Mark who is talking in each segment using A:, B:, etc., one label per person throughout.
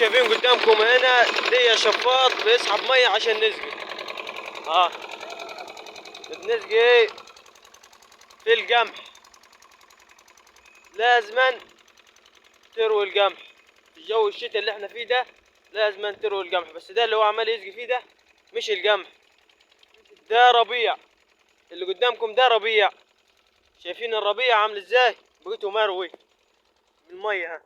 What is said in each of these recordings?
A: شايفين قدامكم هنا دي شفاط بيسحب ميه عشان نسقي. بنسقي في القمح، لازما تروي القمح في جو الشتاء اللي احنا فيه ده، لازما تروي القمح. بس ده اللي هو عمال يسقي فيه ده مش القمح، ده ربيع. اللي قدامكم ده ربيع، شايفين الربيع عامل ازاي؟ بقيته مروي بالميه. ها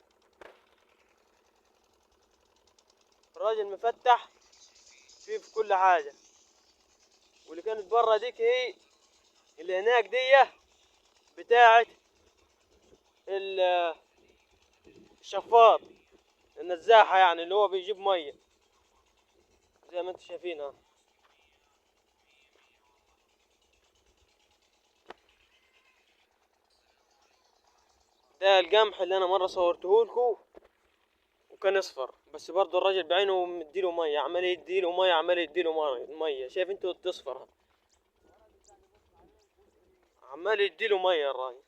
A: الراجل مفتح فيه في كل حاجه. واللي كانت برا ديك هي اللي هناك دي بتاعت الشفاط النزاحة، يعني اللي هو بيجيب مية زي ما انتم شايفينها. ده القمح اللي انا مرة صورته لكم وكان اصفر، بس برضه الراجل بعينه مديله مية، عمال يديله مية، عمال يديله مية. شايف انتوا تصفر، عمال يديله مية الراجل.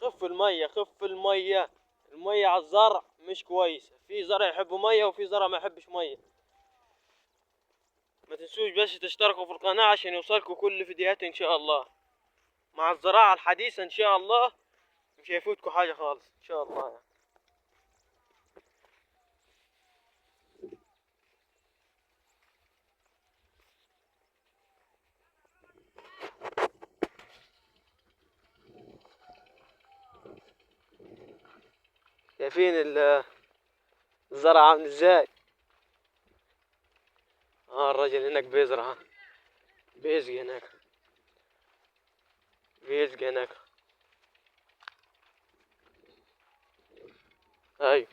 A: خف المية، خف المية. المية على الزرع مش كويسة، في زرع يحبوا مية وفي زرع ما يحبش مية. ما تنسوش بس تشتركوا في القناة عشان يوصلكوا كل فيديوهات ان شاء الله. مع الزراعة الحديثة ان شاء الله مش هيفوتكوا حاجة خالص ان شاء الله يعني. شايفين الزرع عامل ازاي؟ الراجل هناك بيزرع، بيسقي هناك، بيسقي هناك. ايوه